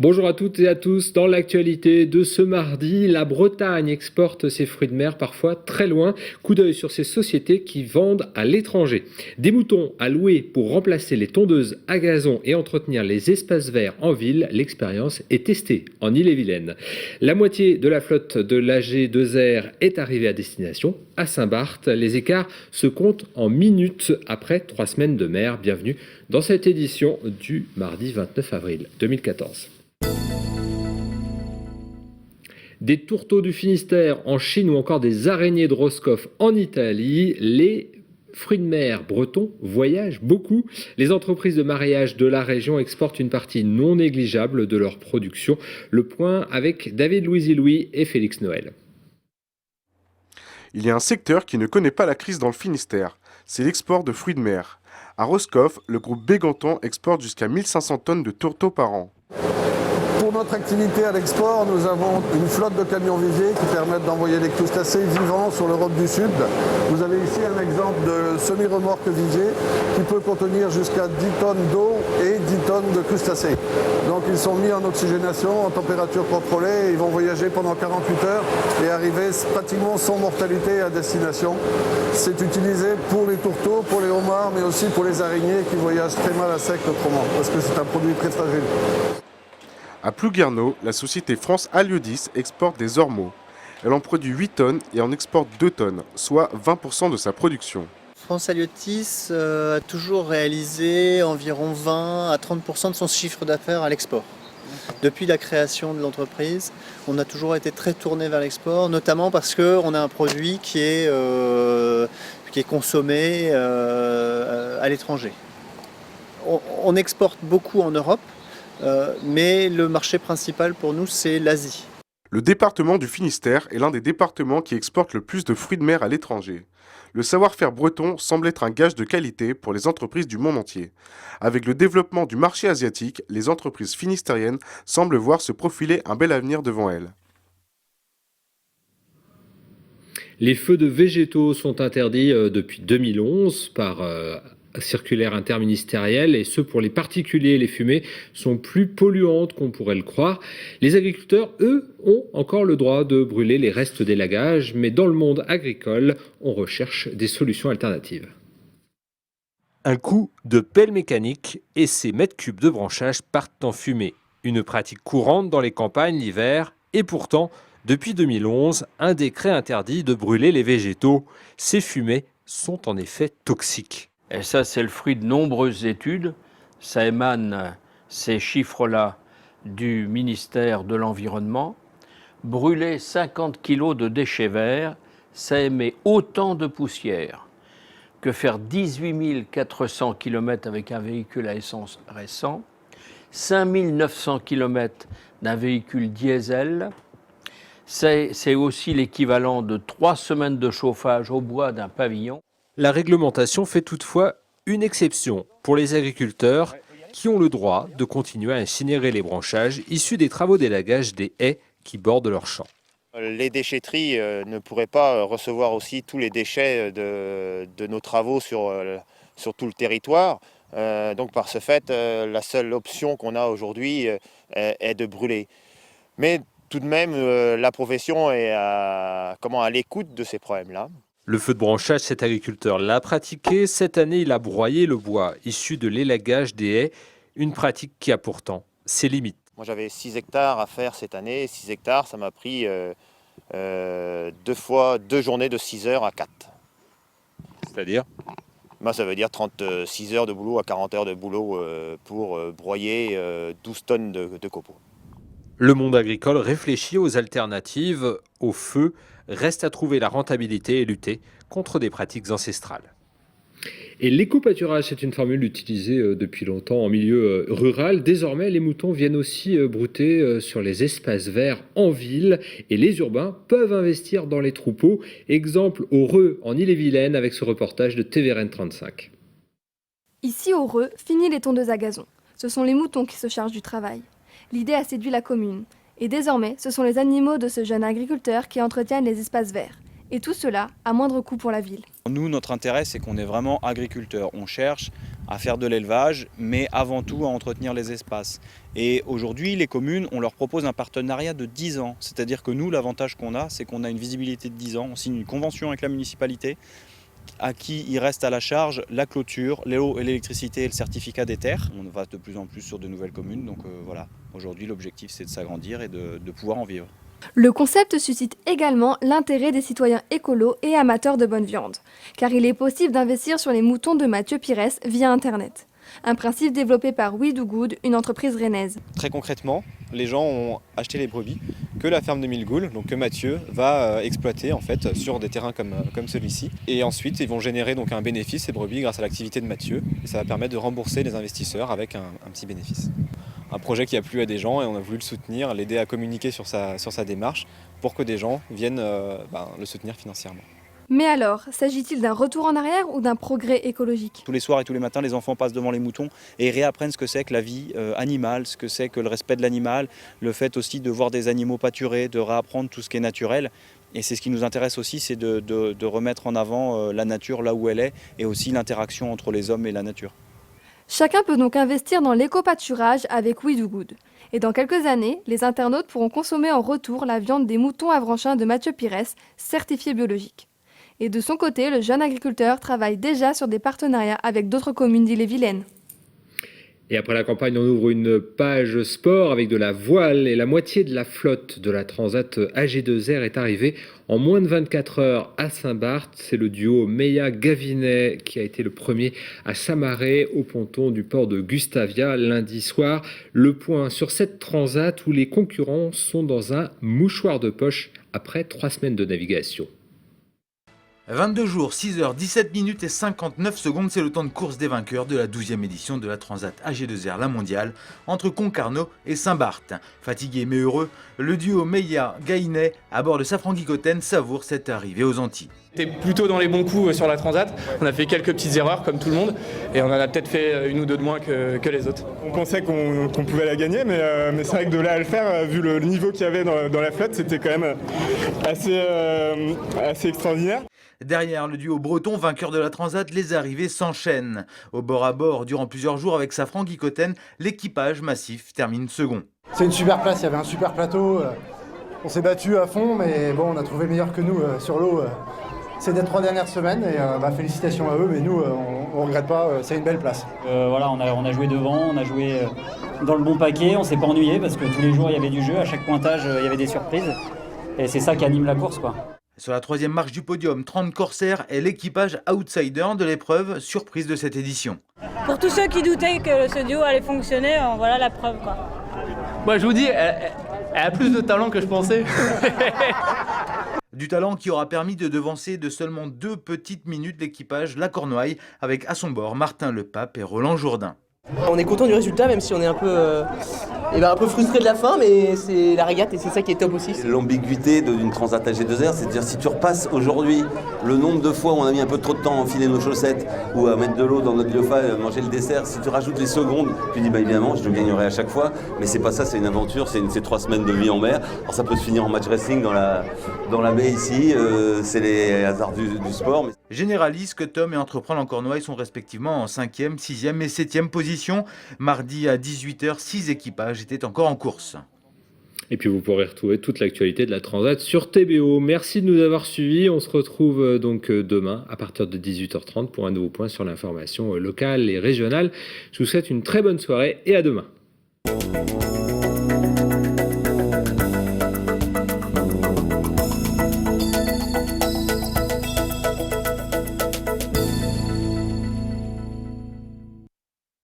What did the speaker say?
Bonjour à toutes et à tous. Dans l'actualité de ce mardi, la Bretagne exporte ses fruits de mer parfois très loin. Coup d'œil sur ces sociétés qui vendent à l'étranger. Des moutons à louer pour remplacer les tondeuses à gazon et entretenir les espaces verts en ville. L'expérience est testée en Ille-et-Vilaine. La moitié de la flotte de l'AG2R est arrivée à destination, à Saint-Barth. Les écarts se comptent en minutes après 3 semaines de mer. Bienvenue dans cette édition du mardi 29 avril 2014. Des tourteaux du Finistère en Chine ou encore des araignées de Roscoff en Italie, les fruits de mer bretons voyagent beaucoup. Les entreprises de mareyage de la région exportent une partie non négligeable de leur production. Le point avec David Louisy-Louis et Félix Noël. Il y a un secteur qui ne connaît pas la crise dans le Finistère, c'est l'export de fruits de mer. À Roscoff, le groupe Béganton exporte jusqu'à 1500 tonnes de tourteaux par an. Pour notre activité à l'export, nous avons une flotte de camions viviers qui permettent d'envoyer des crustacés vivants sur l'Europe du Sud. Vous avez ici un exemple de semi-remorque vivier qui peut contenir jusqu'à 10 tonnes d'eau et 10 tonnes de crustacés. Donc ils sont mis en oxygénation, en température contrôlée, et ils vont voyager pendant 48 heures et arriver pratiquement sans mortalité à destination. C'est utilisé pour les tourteaux, pour les homards, mais aussi pour les araignées qui voyagent très mal à sec autrement, parce que c'est un produit très fragile. À Plouguerneau, la société France Haliodis exporte des ormeaux. Elle en produit 8 tonnes et en exporte 2 tonnes, soit 20% de sa production. France Haliodis a toujours réalisé environ 20 à 30% de son chiffre d'affaires à l'export. Depuis la création de l'entreprise, on a toujours été très tourné vers l'export, notamment parce qu'on a un produit qui est consommé à l'étranger. On exporte beaucoup en Europe, mais le marché principal pour nous, c'est l'Asie. Le département du Finistère est l'un des départements qui exporte le plus de fruits de mer à l'étranger. Le savoir-faire breton semble être un gage de qualité pour les entreprises du monde entier. Avec le développement du marché asiatique, les entreprises finistériennes semblent voir se profiler un bel avenir devant elles. Les feux de végétaux sont interdits depuis 2011 par circulaire interministérielle, et ce pour les particuliers. Les fumées sont plus polluantes qu'on pourrait le croire. Les agriculteurs, eux, ont encore le droit de brûler les restes d'élagage, mais dans le monde agricole, on recherche des solutions alternatives. Un coup de pelle mécanique et ces mètres cubes de branchage partent en fumée. Une pratique courante dans les campagnes l'hiver, et pourtant, depuis 2011, un décret interdit de brûler les végétaux. Ces fumées sont en effet toxiques. Et ça, c'est le fruit de nombreuses études. Ça émane, ces chiffres-là, du ministère de l'Environnement. Brûler 50 kg de déchets verts, ça émet autant de poussière que faire 18 400 km avec un véhicule à essence récent, 5 900 km d'un véhicule diesel. C'est aussi l'équivalent de 3 semaines de chauffage au bois d'un pavillon. La réglementation fait toutefois une exception pour les agriculteurs qui ont le droit de continuer à incinérer les branchages issus des travaux d'élagage des haies qui bordent leurs champs. Les déchetteries ne pourraient pas recevoir aussi tous les déchets de nos travaux sur tout le territoire. Donc par ce fait, la seule option qu'on a aujourd'hui est de brûler. Mais tout de même, la profession est à l'écoute de ces problèmes-là. Le feu de branchage, cet agriculteur l'a pratiqué. Cette année, il a broyé le bois issu de l'élagage des haies, une pratique qui a pourtant ses limites. Moi, j'avais 6 hectares à faire cette année. 6 hectares, ça m'a pris 2 journées de 6 heures à 4. C'est-à-dire ? Ça veut dire 36 heures de boulot à 40 heures de boulot pour broyer 12 tonnes de copeaux. Le monde agricole réfléchit aux alternatives au feu. Reste à trouver la rentabilité et lutter contre des pratiques ancestrales. Et l'éco-pâturage, c'est une formule utilisée depuis longtemps en milieu rural. Désormais, les moutons viennent aussi brouter sur les espaces verts en ville, et les urbains peuvent investir dans les troupeaux. Exemple au Reux, en Ille-et-Vilaine, avec ce reportage de TVRN 35. Ici au Reux, fini les tondeuses à gazon. Ce sont les moutons qui se chargent du travail. L'idée a séduit la commune. Et désormais, ce sont les animaux de ce jeune agriculteur qui entretiennent les espaces verts. Et tout cela à moindre coût pour la ville. Nous, notre intérêt, c'est qu'on est vraiment agriculteurs. On cherche à faire de l'élevage, mais avant tout à entretenir les espaces. Et aujourd'hui, les communes, on leur propose un partenariat de 10 ans. C'est-à-dire que nous, l'avantage qu'on a, c'est qu'on a une visibilité de 10 ans. On signe une convention avec la municipalité à qui il reste à la charge la clôture, l'eau et l'électricité et le certificat des terres. On va de plus en plus sur de nouvelles communes. Donc voilà, aujourd'hui, l'objectif, c'est de s'agrandir et de pouvoir en vivre. Le concept suscite également l'intérêt des citoyens écolos et amateurs de bonne viande, car il est possible d'investir sur les moutons de Mathieu Pires via Internet. Un principe développé par We Do Good, une entreprise rennaise. Très concrètement, les gens ont acheté les brebis que la ferme de Milgoul, donc que Mathieu va exploiter en fait sur des terrains comme celui-ci. Et ensuite, ils vont générer donc un bénéfice, ces brebis, grâce à l'activité de Mathieu. Et ça va permettre de rembourser les investisseurs avec un petit bénéfice. Un projet qui a plu à des gens et on a voulu le soutenir, l'aider à communiquer sur sa démarche pour que des gens viennent le soutenir financièrement. Mais alors, s'agit-il d'un retour en arrière ou d'un progrès écologique ? Tous les soirs et tous les matins, les enfants passent devant les moutons et réapprennent ce que c'est que la vie animale, ce que c'est que le respect de l'animal, le fait aussi de voir des animaux pâturer, de réapprendre tout ce qui est naturel. Et c'est ce qui nous intéresse aussi, c'est de remettre en avant la nature là où elle est et aussi l'interaction entre les hommes et la nature. Chacun peut donc investir dans l'éco-pâturage avec We Do Good. Et dans quelques années, les internautes pourront consommer en retour la viande des moutons avranchins de Mathieu Pires, certifiés biologiques. Et de son côté, le jeune agriculteur travaille déjà sur des partenariats avec d'autres communes d'Ille-et-Vilaine. Et après la campagne, on ouvre une page sport avec de la voile et la moitié de la flotte de la Transat AG2R est arrivée en moins de 24 heures à Saint-Barth. C'est le duo Meillat-Gavinet qui a été le premier à s'amarrer au ponton du port de Gustavia lundi soir. Le point sur cette Transat où les concurrents sont dans un mouchoir de poche après 3 semaines de navigation. 22 jours, 6 heures, 17 minutes et 59 secondes, c'est le temps de course des vainqueurs de la 12e édition de la Transat AG2R La Mondiale entre Concarneau et Saint-Barth. Fatigué mais heureux, le duo Meillat-Gavinet à bord de Safran-Guicoten savoure cette arrivée aux Antilles. On était plutôt dans les bons coups sur la Transat, on a fait quelques petites erreurs comme tout le monde et on en a peut-être fait une ou deux de moins que les autres. On pensait qu'on pouvait la gagner mais c'est vrai que de là à le faire, vu le niveau qu'il y avait dans la flotte, c'était quand même assez extraordinaire. Derrière le duo breton, vainqueur de la Transat, les arrivées s'enchaînent. Au bord à bord, durant plusieurs jours avec Safran-Guicoten, l'équipage massif termine second. C'est une super place, il y avait un super plateau. On s'est battu à fond, mais bon, on a trouvé meilleur que nous sur l'eau ces 3 dernières semaines. Et félicitations à eux, mais nous, on ne regrette pas, c'est une belle place. Voilà, on a joué devant, on a joué dans le bon paquet, on ne s'est pas ennuyé parce que tous les jours il y avait du jeu, à chaque pointage il y avait des surprises. Et c'est ça qui anime la course, quoi. Sur la 3e marche du podium, 30 corsaires est l'équipage outsider de l'épreuve, surprise de cette édition. Pour tous ceux qui doutaient que ce duo allait fonctionner, voilà la preuve, quoi. Moi je vous dis, elle a plus de talent que je pensais. Du talent qui aura permis de devancer de seulement 2 petites minutes l'équipage La Cornouaille avec à son bord Martin Lepape et Roland Jourdain. On est content du résultat, même si on est un peu frustré de la fin, mais c'est la régate et c'est ça qui est top aussi. L'ambiguïté d'une Transat AG2R, c'est de dire si tu repasses aujourd'hui le nombre de fois où on a mis un peu trop de temps à enfiler nos chaussettes ou à mettre de l'eau dans notre lyopha, manger le dessert, si tu rajoutes les secondes, tu dis évidemment je le gagnerai à chaque fois, mais c'est pas ça, c'est une aventure, c'est 3 semaines de vie en mer. Alors ça peut se finir en match wrestling dans la baie ici, c'est les hasards du sport. Mais... Généraliste, Tom et Entreprend Lancornouaille sont respectivement en 5e, 6e et 7e position. Mardi à 18h, 6 équipages étaient encore en course. Et puis vous pourrez retrouver toute l'actualité de la Transat sur TBO. Merci de nous avoir suivis. On se retrouve donc demain à partir de 18h30 pour un nouveau point sur l'information locale et régionale. Je vous souhaite une très bonne soirée et à demain.